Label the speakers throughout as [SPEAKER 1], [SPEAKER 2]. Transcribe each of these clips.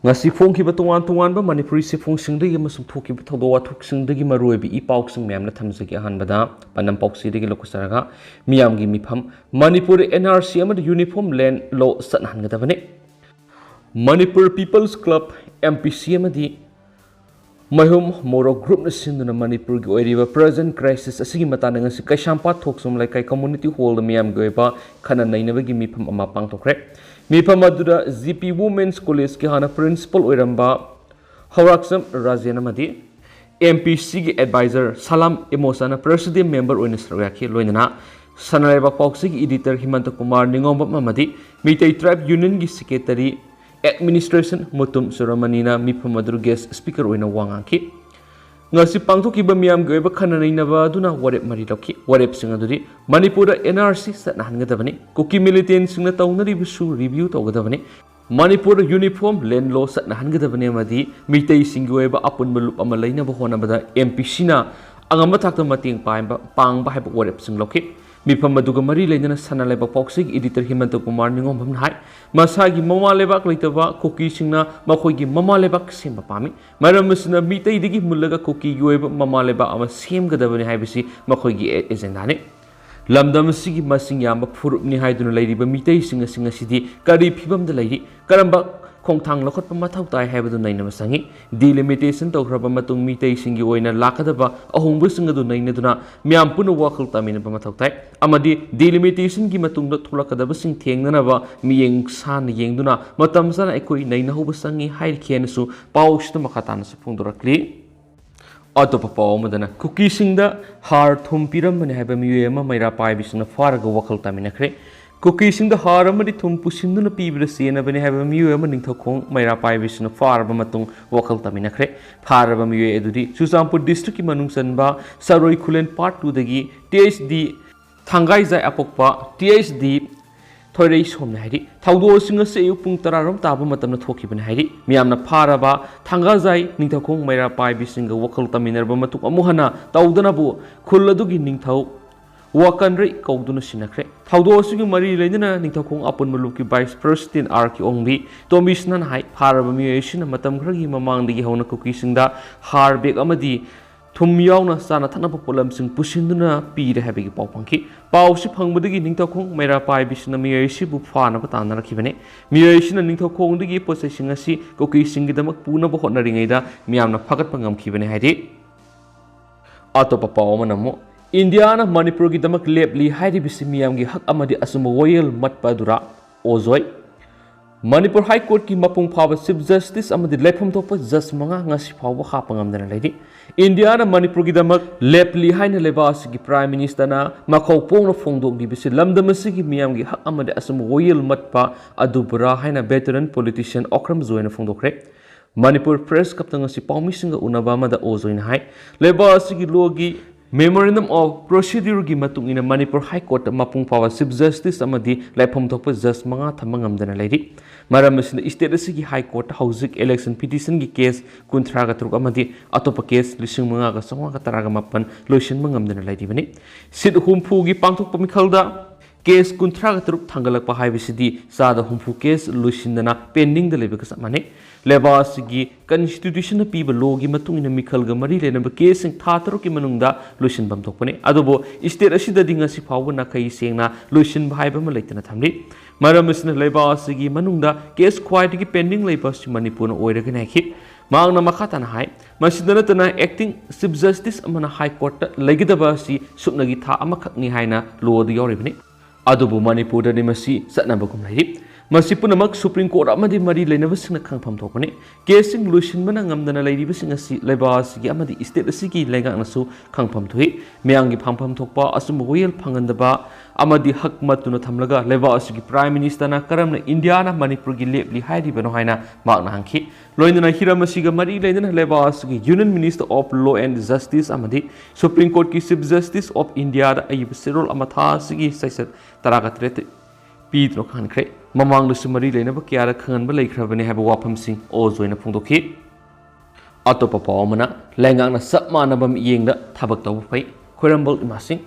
[SPEAKER 1] ngasi phongkiba tongan manipuri sifungsingdagi amasung thokiba thawdo wathoksingdagi maruibi ipausing miyamna thamjagi ahanbada panam pauksidagi lokusaraga miyamgi mifam manipuri NRC amada uniform land law satnahangadabani Manipur People's Club MPC amadi Mahum Moro Group na sinduna Manipur gi oiriba present crisis asigi matana ngasi Kaisampa thoksum laikai community hall miyam goiba khana nainabagi mifam ama pangthokre mifam aduda GP Women's College ki hana principal oiramba Hawraksam Rajan amadi MPC gi advisor Salam Emosana president member oina sargaki loinana Sanareba Pauksi gi editor Himanta Kumar Ningomba amadi Mitai Tribe Union gi secretary Administration Mutum Suramanina Mipamadru guest speaker oina wangaki ngasi pangthokiba miyam goiba khanainaba duna warep mari lokhi warep singa duri Manipura NRC satnahangadabani Kuki militant singna tawnari bisu review tawgadabani Manipura uniform land law satnahangadabani amadi mitai singoiba apun balup ama lainaba honabada MPC na angamba thakta mating pangba haiba warep sing lokhi Mifam aduga Mari Leinade sanaleba Pauksig editor Himanta Kumar Ningomba hai masagi mama lebak leitaba Kuki singna makhoi mama lebak semba pami maramasna mitai digi mulaga Kuki goiba mama leba ama semgadabani haibisi makhoi gi agenda ne lamdam sigi masing yamba phurupni haiduna leiriba mitai singa sidi kari phibamda leiri karamba khongthang lokhotpa mathau tai haibadu naina masangi delimitation tawhraba matung mitai singi oina lakadaba ahongbu singadu naina duna myam punu wakal tamina ba mathau tai amadi delimitation gi matungda thulakadaba sing thengnanaba miyeng san yengduna matam sana ekoi naina hobu sangi hair khenasu paushta makhatana su phungdorakli Atopa Paumadana Kuki Singda Har Thumpiram and Habamuyama Maira Pibis and a Fargo Wakal Taminacre. Kuki Singda Haramadi Tumpusindu Pibra Siena when Habamuyama Nintokong Maira Pibis and a Farbamatung Wakal Taminacre. Parabamu Edudi, Susampu District Manung Sanba, Saroi Kulen Part 2 the Gi, THD Thangaiza Apokpa, THD Toirais home Nahidi, Taudo Singer say Puntararam Tabamatam Tokiban Hadi, Miamna Paraba, Tangazai, Nintokong, Mera Pai Bisinga, Wakal Taminerba Matuk Amuhana, Taudanabu, Kuladugi Nintau, Wakandri, Kauduna Sinacre, Taudo Singer Mari Leinade, Nintokong upon Maluki Vice President Arki only, Tomisnan High, Parabamuation, Matam Gragi Mamang the Hona Kuki Sinda, Harbig Amadi. Tumyauna sana tanapa polam sing pusinduna pi de habi paupanki pausi phangbudagi ningthokong mera pai bisna miyaishi bu phana patana rakhibane miyaishi na ningthokong digi possessing asi koki singidamak puna bo hotnaringaida miyamna phagat pangam khibane haidi atopa pawmanamo India na Manipur gi damak lepli haidi bisi miyam gi hak amadi asuma royal matpa dura ozoi Manipur High Court ki mapung phawa Chief Justice amadi lepham thopa judge manga ngasi phawa hapangamdana leidi India na Manipur gi damak lepli haina lebas gi Prime Minister na makhau pongna phongdok di bisi lamdamasi gi miyam gi hak amadi asum royal matpa adubra haina veteran politician Okram Zoina phongdokre Manipur Press kaptanga si pawmisinga unaba mada ozoina hai lebas gi logi Memorandum of Procedure gi matung ina Manipur High Court mapung phawa Chief Justice amadi lepham thopa judge manga thamangamdana leidi Maramasina state asigi High Court houzik election petition gi case kunthra ga truk amadi atopa case lising manga ga sangwa ga taraga mapan lotion mangamdana leidi bani sit humpu gi pangthok pamikhalda case kunthra ga truk thangalak pa haibisidi sada humpu case loishindana pending da lebe ka samane lebas gi constitution na piba law gi matung ina mikhal ga mari lena ba case sing thataro ki manungda lotion bam thokpane adobo state asida dinga si phawu na kai sengna lotion bhai ba ma leitana thamli maramasna lebas gi manungda case quite gi pending lebas Manipur na oiraga na khit maangna makhatana hai masidana tana acting Chief Justice amana High Court legidaba si supnagi tha amakhakni haina law di yoribni adobo Manipur da nimasi satnabagum lairi Masi punamak Supreme Court amadi Mari Leinade singna khangpham thokone casing lution mana ngamdana leiriba singa si lebas gi amadi state asigi lenga nasu khangpham thui meangi phangpham thokpa asum royal phangandaba amadi hak matuna thamlaga lebas gi Prime Minister na karamna India na Manipur gi lepli hairi bano haina makna hangki loinana hiramasiga Mari Leinade lebas gi Union Minister of Law and Justice amadi Supreme Court ki Chief Justice of India da ayib serol amatha sigi saisat taragatret Pedro Khankre Mamang Lusumari Leinade Kiara Khan Balakravani have a wapam sing or join a pundoki Atopa Pawmana Langang Submanabam Ying the Tabak Tawpai Querambal Imasing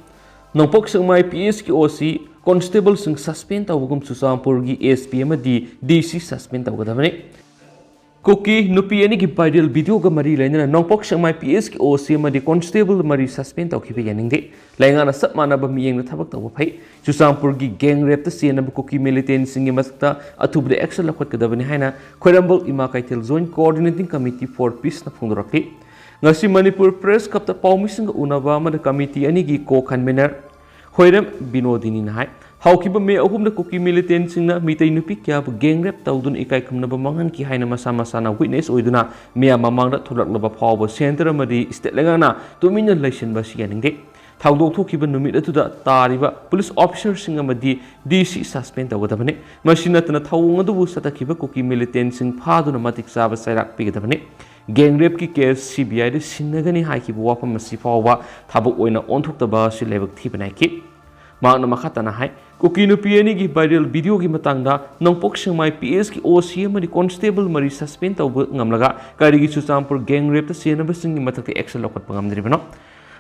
[SPEAKER 1] No Poxing my PSKOC Constable sing suspend Tawagum Susampurgi SPM DC suspend Tawadamani Kuki Nupisingna viral video ga Mari Leinade nongpok sangmai PS ki OC amadi constable Mari suspend tawkhiba yaningde laingana sap manaba miyengna thabak tawba phai Chusampur gi gang rape ta senaba Kuki militant singi masakta athubde action lakhotgadabani haina Khoirambal Ima Kaithel Joint Coordinating Committee for Peace na phongdorakli ngasi Manipur Press Club ta pawmising unaba amada committee ani gi co-convener Khoiram Binodini na hai Haukiba me ahumna Kuki militant singna mitai nupi kya gang rape tawdun ikai khumnaba mangan ki haina masa masana witness oiduna mia mamangda thulaklaba phawba center amadi state lengana tumina laisinba siyaningde thawdok thokiba numit atuda tariba police officer singa amadi DC suspend tawgadabane masinatna thawung adubu satakhiba Kuki militant sing phaduna matik saba sairak pigadabane gang rape ki case CBI de sinnagani haikiba wafam masi phawba thabuk oina onthokdaba si lebak thibanai ki Magna makhatana hai Kuki Nupisingna viral video gi matangda nongpok sangmai PS ki OC amadi constable Mari suspend tawba ngamlaga karigi Chusampur gang rape ta senaba singi mathakte action lokot pangamdribano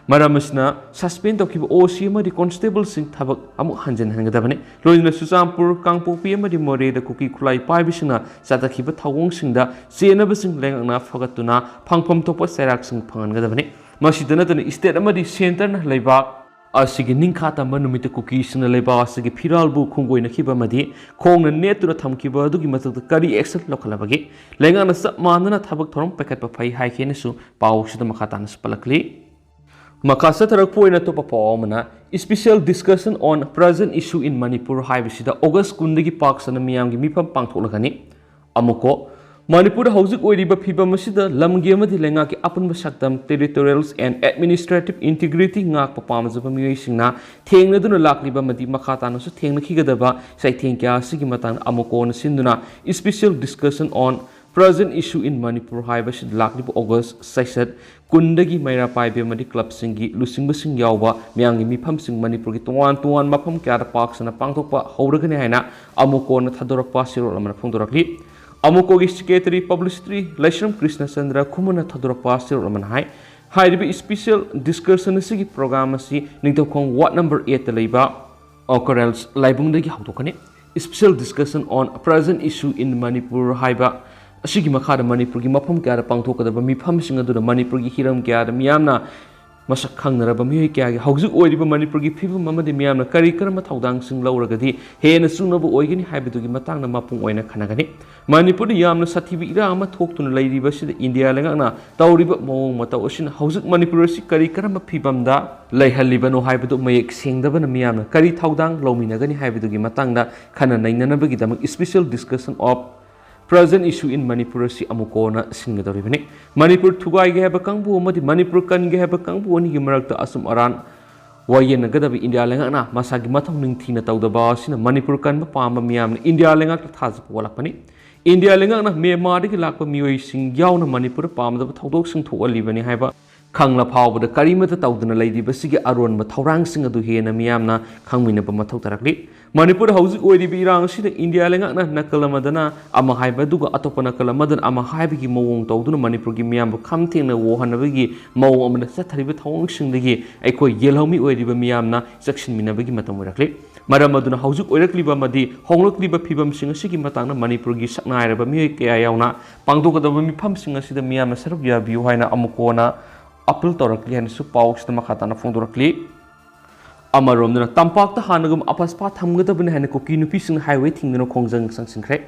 [SPEAKER 1] maramasna suspend tawkiba OC amadi constable sing thabak amu hanjan hangadabane loina Chusampur kangpopi amadi more da Kuki khulai paibisina satakhiba thawong singda senaba sing lengna fagatuna phangpham topa sairak sing phangangadabane masidana tana state amadi center na leibak asigi ningkhata manumita Kuki sina leiba asigi phiralbu khungoina khiba madi khongna netuna thamkiba adugi mathakta kari action lokhalabagi lengana sap manana thabak thorom pakatpa phai haikenesu pawsida makhatana spalakli makasa tarak poina to papaomana special discussion on present issue in Manipur haibisida August kundagi paksana miyamgi mipam pangtholagani amuko Manipur hauzik oiriba phibam asida lamgi amadi lenga ki apunba saktam territorials and administrative integrity ngak papamjaba miyoisingna thengnaduna lakliba madi makhatana su thengnakhigada saithengkya sigi matang amukon sinduna special discussion on present issue in Manipur haibasid lakliba August saisat kundagi maira paibe madi club singi lusingba sing yawba miyangi mifam sing Manipur gi tuan mafam kya da paksana pangthokpa hauragani haina amukon thadorakpa sirol amana phongdorakli Amukogi Secretary Publicity Laishram Krishna Chandra Kumana Thadurakpa Sirolaman Hai Haidibi special discussion asigi program asi ningtokong Ward number 8 leiba occurrence laibungdagi hautokane special discussion on present issue in Manipur haiba asigi makhada Manipur gi mafam kya pangthokadaba mifam sing aduna Manipur gi hiram kya miyamna masak khangnaraba miyoi kya gi haujuk oiriba Manipur gi phibum amadi miyamna kari karama thaudang sing lauragadi hena sunaba oigani haibidugi matangna mapung oina khanagani Manipur yamna sathibi ira ama thoktuna leiriba sida India lengana tawriba mawong mataw asin haujuk Manipur si kari karama phibamda leihalibano haibidu mayek sengdabana miyamna kari thaudang lauminagani haibidugi matangda khana nainanabagi damak special discussion of present issue in Manipur si amukona singadoribani Manipur thugai ge haba kangbu amadi Manipur kan ge haba kangbu ani gi marakta asum aran wayen gadabi India lengana masagi mathong ningthina tawdaba sina Manipur kan ma pamba miyamna India lengak thaz polakpani India lengana Myanmar gi lakpa miyoi sing yauna Manipur pamdaba thawdok sing thoalibani haiba khangla phawbada karimata tawduna leiriba sigi aron ma thawrang sing adu hena miyamna khangminaba mathau tarakli Manipur hauzik oiribi irang sida India lengakna nakalamadana ama haiba duga atopa nakalamadana ama haibigi mawong tawduna Manipur gi miyamba khamthengna wohanabagi mawong amana sathariba thawang singdagi aikoi yelhaumi oiriba miyamna saksinminabagi matam oirakli maram aduna hauzik oirakliba madi honglakliba phibam sing asigi matangna Manipur gi saknairaba miyoi kya yauna pangdokadaba mifam sing asida miyamna saruk yabiu haina amukona appeal torakli han su pawksna makhatana phongdorakli Amaromna Tampak ta hanagum AFSPA thamgadabani haina Kuki Nupisingna highway thingdana khongjang sangsinkhre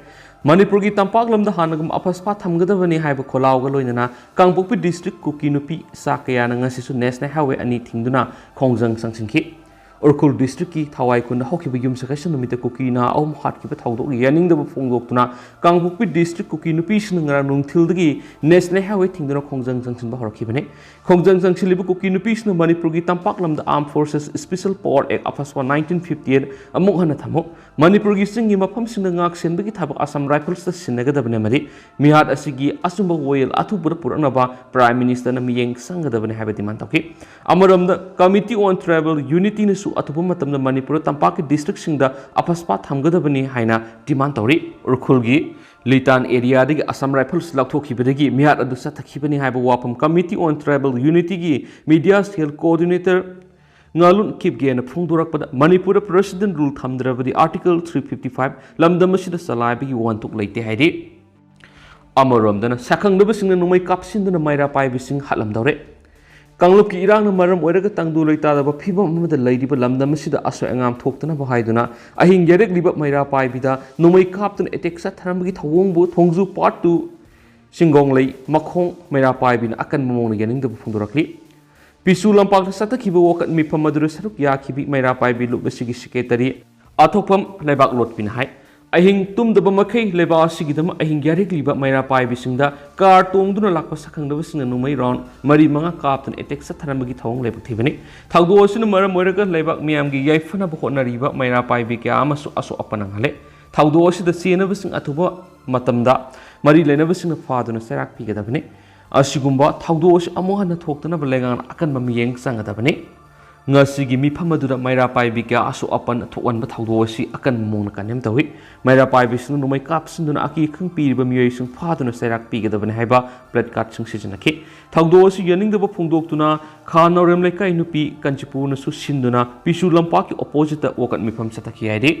[SPEAKER 1] Manipur gi Tampak lamda hanagum AFSPA thamgadabani haiba kholawga loinana Kangpokpi district Kuki Nupi sakayana ngasisu national highway ani thingduna khongjang sangsinkhi Urkhul district ki thawai kun hokiba yum sakashan numita Kuki na awm hatkiba thawdok yaningdaba phongdoktuna Kangpokpi district Kuki Nupisingna ngara nungthildagi national highway thingdana khongjang sangsinba horakibane khongjang sangsilib Kuki Nupisingna Manipur gi Tampak lamda Armed Forces Special Power Act AFSPA 1958 amuk hana thamo Manipur gi singi mafam singna ngak senbagi thabak Assam Rifles ta sinagadabane mari mihat asigi asumba woyel athubura puranaba Prime Minister na miyeng sangadabane habati mantauki amaramda Committee on Tribal Unity na atupa matamda Manipur Tampak district singda AFSPA thamgadabani haina demand tauri urkhulgi Litan area dagi Assam Rifles lakthokibadagi mihat adu sathakibani haiba wapam Committee on Tribal Unity gi Media Cell Coordinator ngalun kipgena phungdurakpada Manipur President Rule thamdrabadi Article 355 lamdamasida salaibagi wantuk leite haidi अमरोमदना साखंगदबसिंगना नुमै कापसिंदुना मैरा पाइबिसिंग हालमदौरे कांगलुप की इरांगना मरम ओइरगा तंगदु लैतादबा फिबम अमदा लैदिबा लमदम असिदा असो अंगाम थोक्तना बहाइदुना अहिंग येरेकलिबा मैरा पाइबिदा नुमै कापतुना attack साथरमबगी थवोंगबु थोंगजु part 2 सिंगोंग लै मखोंग मैरा पाइबिना अकन ममोंग यानिंगदबु फोंदोरकली पिसु लंपाक सतखिबा वकत मिफम मदुर सरुक याखिबि मैरा पाइबि लुबसिगी secretary अथोपम लेबाक लोटपिन हाय अहिंग तुमदबा मखै लेबा असिगिदम अहिंग यारेकलिबा मैरा पाइबिसिंगदा car तोंगदुना Lakpa सखंगदबसिंगना नुमै round मरी मंगा कापतन एटेक सथरमबगी थवोंग लेबक थिबनि थाउदो असुना मरम ओइरगा लेबाक मियामगी याइफनबा होनरिबा मैरा पाइबि क्या अमसु असो अपनंग हले थाउदो असिदा चेनबसिंग अथुबा मतमदा मरी लेनबसिंगना फादुना सेराक पिगदबनि असिगुम्बा थाउदो असि अमोहन थोक्तनबा लेगान अकन ममियेंग संगदबनि ngasi mifam adura maira paibi kya asu apan thowan ba thawdo si akan mong kanem tawi maira paibi sing numai kap sinduna aki khang pi ba miyoi sing phaduna serak pi gadabani haiba plate card sing sijanaki thawdo si yaning da ba phungdok tuna khan orem lekai nupi kanchipu na su sinduna pisu lampa ki opposite wakat mifam sataki haidi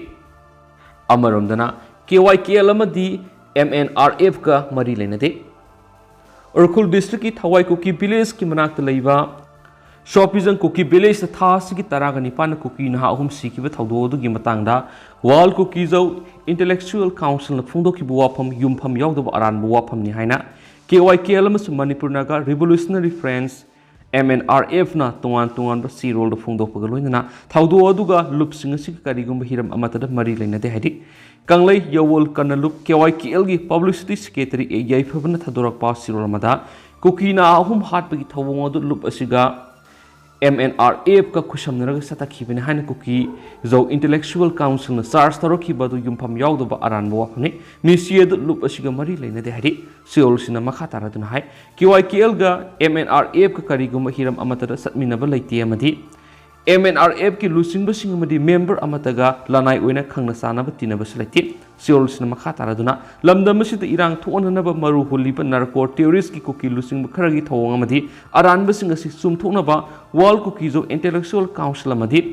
[SPEAKER 1] amarom dana KYKL amadi MNRF ka Mari Leinade Urkhul district ki Thawai Kuki village ki manak laiba Shopizan Kuki village ta sigi taraga nipan Kuki na ahum sikiba thawdo du gi matangda wal Kuki zo intellectual council na phungdo ki buwapam yumpham yawdo aran buwapam ni haina KYKL mas Manipur naga revolutionary friends MNRF na tungan ba si role do phungdo pagaloina na thawdo aduga lup singa sig karigum hiram amata da Mari Leinade hadi kanglai yawol kanalup KYKL gi publicity secretary e yaifabna thadorak pa sirol mada Kuki na ahum hat bagi thawong adu lup asiga MNRF ka khusamnaraga satakibene haina Kuki zo intellectual council na charge taroki badu yumpham yawdo ba aran bo apne misied lup asiga Mari Leinade hadi seol sina makha taraduna hai KYKL ga MNRF ka karigum hiram amata satmina ba laiti amadi MNRF ki lusing basing amadi member amataga lanai oina khangna sana ba tina ba selati seol sina makha taraduna lamdam sita irang thona ba maru holi ba narco terrorist ki Kuki lusing ba kharagi thawang amadi aran basing asi sum thona ba wal Kuki zo intellectual council amadi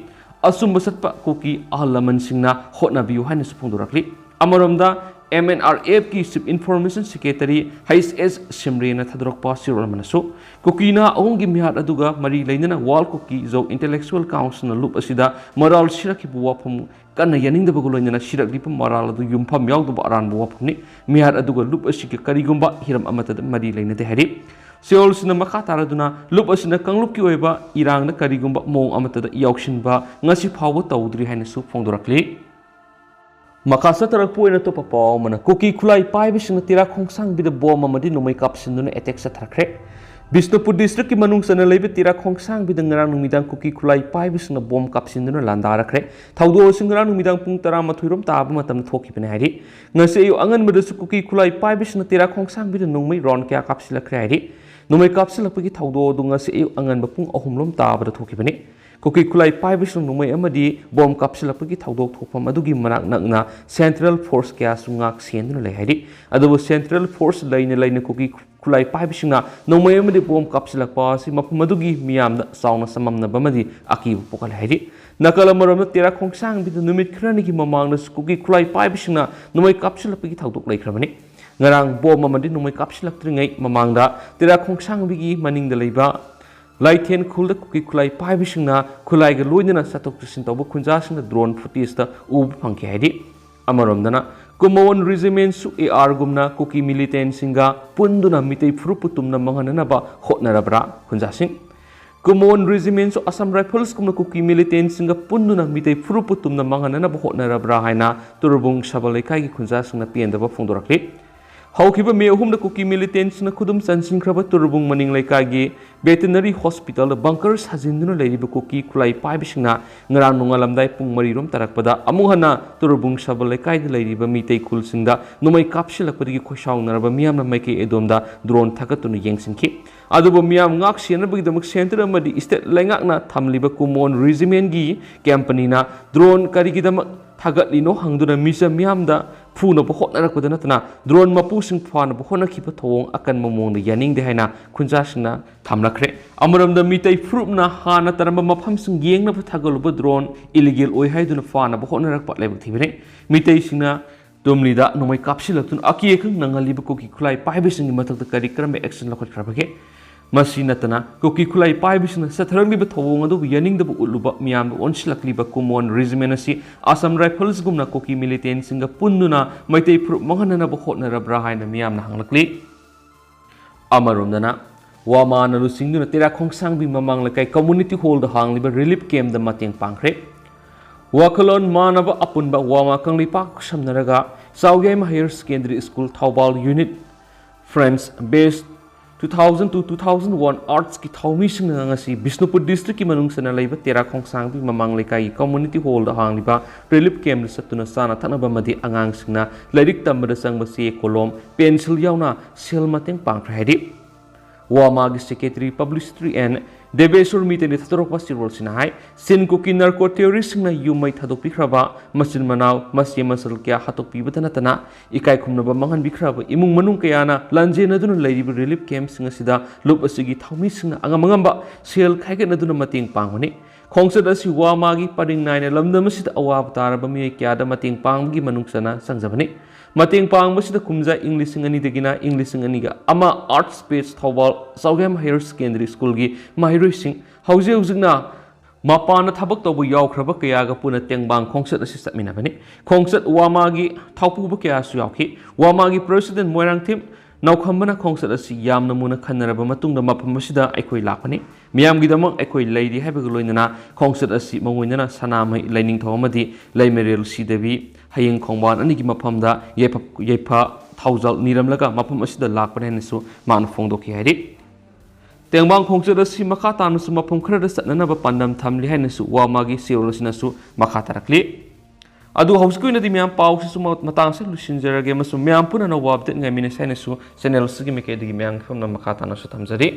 [SPEAKER 1] asum basatpa Kuki ahalaman singna hotna biu haina supungdurakli amaromda MNRF ki Chief Information Secretary HS Simrena thadrok pa sirol manasu Kuki na ahongi mihar aduga Mari Leinana wal Kuki zo intellectual council na lup asida moral shiraki buwapam kana yaning da bagulonyana shirak lipa moral adu yumpham yawdo ba aran buwapam ni mihar aduga lup asiki karigumba hiram amata Mari Leinade hari seol sina makha taraduna lup asina kanglup ki oiba irang na karigumba mong amata yauksin ba ngasi phawo tawdri haina su phongdorakli Makasa tarak po ina to papaw mana Kuki kulay paibising na tira khongsang bida bom amadi numay kapsin doon etek sa tarakre. Bisnupur district ki manung sa nalay tira khongsang bida ngarang numidang Kuki kulay paibising na bom kapsin doon landarakre. Tawdo sing ngarang numidang pung tara mathuirom taba matam na thoki pinahiri. Ngasi iyo angan madasu Kuki kulay paibising na tira khongsang bida numay ron kaya kapsilakre hari. Numay kapsilak pagi tawdo do ngasi iyo angan ba pung ahumlom taba na thoki pinahiri. Kuki kulay paibising numay amadi bom kapsilak pagi tawdok thokpam adugi manak na Central Force kaya sungak siyan na lahiri. Adabu Central Force lain Kuki kulay paibising na numay amadi bom kapsilak pa si mapamadugi miyam na sauna samam na bamadi aki bukal lahiri. Nakalamaram na tira khongsang bida numit kraniki mamang na Kuki kulay paibising na numay kapsilak pagi tawdok lay kramani. Ngarang bom amadi numay kapsilak tringay mamang da tira khongsang bigi maning da layba Laithen khulda Kuki kulay paibising na kulay ga loina satok tusin tawbo kunjasing na drone footage ta ub phangki haidi amaromdana kumawon regiment su AR gumna Kuki militant singa punduna mitay fruputum na manganana ba hotnarabra kunjasing kumawon regiment su Assam Rifles gumna Kuki militant singa punduna mitay fruputum na manganana ba hotnarabra haina turbung sabalaikai gi kunjasing na pienda ba phongdorakli Haukiba me ahumda Kuki militants na kudum sansing kraba turbung maning laikagi veterinary hospital bunkers hazinduna lairiba Kuki kulay paibising na ngarang nungalamday pung marirom tarakpada amuhana turbung sabal laikai lairiba mitay kulsingda numay kapsilakpadigi khoshaw naraba miyam na maike edomda drone thakatuna yengsingki aduba miyam ngak siana bagdamak center amadi state laingak na thamliba kumon regiment gi company na drone karigidamak thagatli no hangduna misa miyamda Puna bohot na rakwa na drone mapusing pwana bohot na kipa thawong akan mamong na yaning de haina kunjas na thamlakre amaram da mitay fruit na hana taramba mafam sing yeng na pathagaluba drone illegal oi haiduna fana bohot na rakpa lebak thibene mitay singna ꯇꯨꯝꯂꯤꯗ ꯅꯣꯡꯃꯩ ꯀꯥꯞꯁꯤꯜꯂꯛꯇꯨꯅ ꯑꯀꯤ ꯑꯈꯪ ꯅꯪꯍꯜꯂꯤꯕ cookie ꯈꯨꯠꯂꯥꯏ ꯄꯥꯏꯕꯁꯤꯡꯒꯤ ꯃꯊꯛꯇ ꯀꯔꯤ ꯀꯔꯝꯕ action ꯂꯧꯈꯠꯈ꯭ꯔꯕꯒꯦ? ꯃꯁꯤ ꯅꯠꯇꯅ cookie ꯈꯨꯠꯂꯥꯏ ꯄꯥꯏꯕꯁꯤꯡꯅ ꯆꯠꯊꯔꯛꯂꯤꯕ ꯊꯧꯑꯣꯡ ꯑꯗꯨꯕꯨ ꯌꯥꯅꯤꯡꯗꯕ ꯎꯠꯂꯨꯕ ꯃꯤꯌꯥꯝꯗ ꯑꯣꯟꯁꯤꯜꯂꯛꯂꯤꯕ ꯀꯨꯃꯣꯟ ꯔꯤꯖꯤꯃꯦꯟ ꯑꯁꯤ ꯑꯁꯥꯝ ꯔꯥꯏꯐꯜꯁꯒꯨꯝꯅ ꯀꯨꯀꯤ ꯃꯤꯂꯤꯇꯦꯟꯁꯤꯡꯒ ꯄꯨꯟꯗꯨꯅ ꯃꯩꯇꯩ ꯐꯨꯔꯨꯞ ꯃꯥꯡꯍꯟꯅꯅꯕ ꯍꯣꯠꯅꯔꯕ꯭ꯔꯥ ꯍꯥꯏꯅ ꯃꯤꯌꯥꯝꯅ ꯍꯪꯂꯛꯂꯤ꯫ ꯑꯃꯔꯣꯝꯗꯅ ꯋꯥꯃꯥꯅ ꯂꯨꯆꯤꯡꯗꯨꯅ ꯇꯦꯔꯥ ꯈꯣꯡꯁꯥꯡꯕꯤ ꯃꯃꯥꯡ ꯂꯩꯀꯥꯏ ꯀꯝꯃꯨꯅꯤꯇꯤ ꯍꯣꯜꯗ ꯍꯥꯡꯂꯤꯕ ꯔꯤꯂꯤꯐ ꯀꯦꯝꯞꯗ ꯃꯇꯦꯡ ꯄꯥꯡꯈ꯭ꯔꯦ꯫ ꯋꯥꯈꯜꯂꯣꯟ ꯃꯥꯟꯅꯕ ꯑꯄꯨꯟꯕ ꯋꯥꯃꯥ ꯀꯪꯂꯩꯄꯥꯛ ꯈꯨꯠꯁꯝꯅꯔꯒ ꯆꯥꯎꯌꯥꯏꯃ ꯍꯥꯌꯔ ꯁꯦꯀꯦꯟꯗꯔꯤ ꯁ꯭ꯀꯨꯜ ꯊꯧꯕꯥꯜ ꯌꯨꯅꯤꯠ ꯐ꯭ꯔꯦꯟꯁ ꯕꯦꯁ 2002-2001 ꯑꯥꯔꯠꯁꯀꯤ ꯊꯧꯃꯤꯁꯤꯡꯅ ꯉꯁꯤ ꯕꯤꯁꯅꯨꯄꯨꯔ ꯗꯤꯁꯇ꯭ꯔꯤꯛꯀꯤ ꯃꯅꯨꯡꯁꯤꯅ ꯂꯩꯕ ꯇꯦꯔꯥ ꯈꯣꯡꯁꯥꯡꯕꯤ ꯃꯃꯥꯡ ꯂꯩꯀꯥꯏꯒꯤ ꯀꯝꯃꯨꯅꯤꯇꯤ ꯍꯣꯜꯗ ꯍꯥꯡꯂꯤꯕ ꯔꯤꯂꯤꯐ ꯀꯦꯝꯞꯗ ꯆꯠꯇꯨꯅ ꯆꯥꯅ ꯊꯛꯅꯕ ꯑꯃꯗꯤ ꯑꯉꯥꯡꯁꯤꯡꯅ ꯂꯥꯏꯔꯤꯛ ꯇꯝꯕꯗ ꯆꯪꯕ ꯆꯦ ꯀꯣꯂꯣꯝ ꯄꯦꯟꯁꯤꯜ ꯌꯥꯎꯅ ꯁꯦꯜ ꯃꯇꯦꯡ ꯄꯥꯡꯈ꯭ꯔꯦ ꯍꯥꯏꯔꯤ꯫ ꯋꯥꯃꯥꯒꯤ ꯁꯦꯀ꯭ꯔꯦꯇꯔꯤ ꯄꯕ꯭ꯂꯤꯁꯤꯇꯤ ꯑꯦꯟ ꯗꯦꯕꯦꯁꯣꯔ ꯃꯤꯇꯩꯅ ꯊꯥꯗꯣꯔꯛꯄ ꯆꯦꯔꯣꯜꯁꯤꯅ ꯍꯥꯏ ꯁꯤꯟ ꯀꯨꯀꯤ ꯅꯥꯔꯀꯣ ꯇꯦꯔꯣꯔꯤꯁꯁꯤꯡꯅ ꯌꯨꯝ ꯃꯩ ꯊꯥꯗꯣꯛꯄꯤꯈ꯭ꯔꯕ ꯃꯆꯤꯟ ꯃꯅꯥꯎ ꯃꯆꯦ ꯃꯆꯜ ꯀꯌꯥ ꯍꯥꯠꯇꯣꯛꯄꯤꯕꯇ ꯅꯠꯇꯅ ꯏꯀꯥꯏ ꯈꯨꯝꯅꯕ ꯃꯥꯡꯍꯟꯕꯤꯈ꯭ꯔꯕ ꯏꯃꯨꯡ ꯃꯅꯨꯡ ꯀꯌꯥꯅ ꯂꯥꯟꯖꯦꯟꯅꯗꯨꯅ ꯂꯩꯔꯤꯕ ꯔꯤꯂꯤꯐ ꯀꯦꯝꯞꯁꯤꯡ ꯑꯁꯤꯗ ꯂꯨꯞ ꯑꯁꯤꯒꯤ ꯊꯧꯃꯤꯁꯤꯡꯅ ꯑꯉꯝ-ꯑꯉꯝꯕ ꯁꯦꯜ ꯈꯥꯏꯒꯠꯅꯗꯨꯅ ꯃꯇꯦꯡ ꯄꯥꯡꯕꯅꯤ꯫ ꯈꯣꯡꯆꯠ ꯑꯁꯤ ꯋꯥꯃꯥꯒꯤ ꯄꯔꯤꯡ ꯅꯥꯏꯅ ꯂꯝꯗꯝ ꯑꯁꯤꯗ ꯑꯋꯥꯕ ꯇꯥꯔꯕ ꯃꯤꯑꯣꯏ ꯀꯌꯥꯗ ꯃꯇꯦꯡ ꯄꯥꯡꯕꯒꯤ ꯃꯅꯨꯡꯆꯟꯅ ꯆꯪꯖꯕꯅꯤ꯫ ꯃꯇꯦꯡ ꯄꯥꯡꯕꯁꯤꯗ ꯀꯨꯝꯖꯥ ꯏꯪ 2002ꯗꯒꯤꯅ ꯏꯪ 2002ꯒ ꯑꯥꯔꯠꯁ ꯕꯦꯁ ꯊꯧꯕꯥꯜ ꯆꯥꯎꯌꯥꯏꯃ ꯍꯥꯌꯔ ꯁꯦꯀꯦꯟꯗꯔꯤ ꯁ꯭ꯀꯨꯜꯒꯤ ꯃꯍꯩꯔꯣꯏꯁꯤꯡ ꯍꯧꯖꯤꯛꯅ ꯃꯄꯥꯟꯗ ꯊꯕꯛ ꯇꯧꯕ ꯌꯥꯎꯈ꯭ꯔꯕ ꯀꯌꯥꯒ ꯄꯨꯟꯅ ꯇꯦꯡꯕꯥꯡ ꯈꯣꯡꯆꯠ ꯑꯁꯤ ꯆꯠꯃꯤꯟꯅꯕꯅꯤ꯫ ꯈꯣꯡꯆꯠ ꯋꯥꯃꯥꯒꯤ ꯊꯧꯄꯨꯕ ꯀꯌꯥꯁꯨ ꯌꯥꯎꯈꯤ꯫ ꯋꯥꯃꯥꯒꯤ ꯄ꯭ꯔꯦꯁꯤꯗꯦꯟꯠ ꯃꯣꯏꯔꯥꯡꯊꯦꯝ ꯅꯥꯎꯈꯝꯕꯅ ꯈꯣꯡꯆꯠ ꯑꯁꯤ ꯌꯥꯝꯅ ꯃꯨꯟꯅ ꯈꯟꯅꯔꯕ ꯃꯇꯨꯡꯗ ꯃꯐꯝ ꯑꯁꯤꯗ ꯑꯩꯈꯣꯏ ꯂꯥꯛꯄꯅꯤ, ꯃꯤꯌꯥꯝꯒꯤꯗꯃꯛ ꯑꯩꯈꯣꯏ ꯂꯩꯔꯤ ꯍꯥꯏꯕꯒ ꯂꯣꯏꯅꯅ ꯈꯣꯡꯆꯠ ꯑꯁꯤ ꯃꯉꯣꯏꯅꯅ ꯁꯅꯥꯃꯍꯤ ꯂꯥꯏꯅꯤꯡꯊꯧ ꯑꯃꯗꯤ ꯂꯩꯃꯔꯦꯜ ꯁꯤꯗꯕꯤ ꯍꯌꯦꯡ ꯈꯣꯡꯕꯥꯟ ꯑꯅꯤꯒꯤ ꯃꯐꯝꯗ ꯌꯩꯐ ꯊꯧꯖꯥꯜ ꯅꯤꯔꯝꯂꯒ ꯃꯐꯝ ꯑꯁꯤꯗ ꯂꯥꯛꯄꯅꯤ ꯍꯥꯏꯅꯁꯨ ꯃꯥꯅ ꯐꯣꯡꯗꯣꯛꯈꯤ ꯍꯥꯏꯔꯤ꯫ ꯇꯦꯡꯕꯥꯡ ꯈꯣꯡꯆꯠ ꯑꯁꯤ ꯃꯈꯥ ꯇꯥꯅꯁꯨ ꯃꯐꯝ ꯈꯔꯗ ꯆꯠꯅꯅꯕ ꯄꯥꯟꯗꯝ ꯊꯝꯂꯤ ꯍꯥꯏꯅꯁꯨ ꯋꯥꯃꯥꯒꯤ ꯆꯦꯔꯣꯜ ꯑꯁꯤꯅꯁꯨ ꯃꯈꯥ ꯇꯥꯔꯛꯂꯤ꯫ ꯑꯗꯨ ꯍꯧꯖꯤꯛꯀꯤ ꯑꯣꯏꯅꯗꯤ ꯃꯌꯥꯝ ꯄꯥꯎꯁꯤꯁꯨ ꯃꯇꯥꯡ ꯑꯁꯤꯗ ꯂꯣꯏꯁꯤꯟꯖꯔꯒꯦ ꯑꯃꯁꯨꯡ ꯃꯌꯥꯝ ꯄꯨꯟꯅ ꯑꯅꯧꯕ ꯑꯞꯗꯦꯠ ꯉꯥꯏꯃꯤꯟꯅꯁꯤ ꯍꯥꯏꯅꯁꯨ ꯆꯦꯅꯦꯜ ꯑꯁꯤꯒꯤ ꯃꯥꯏꯀꯩꯗꯒꯤ ꯃꯌꯥꯝꯒꯤ ꯐꯝꯅ ꯃꯈꯥ ꯇꯥꯅꯁꯨ ꯊꯝꯖꯔꯤ꯫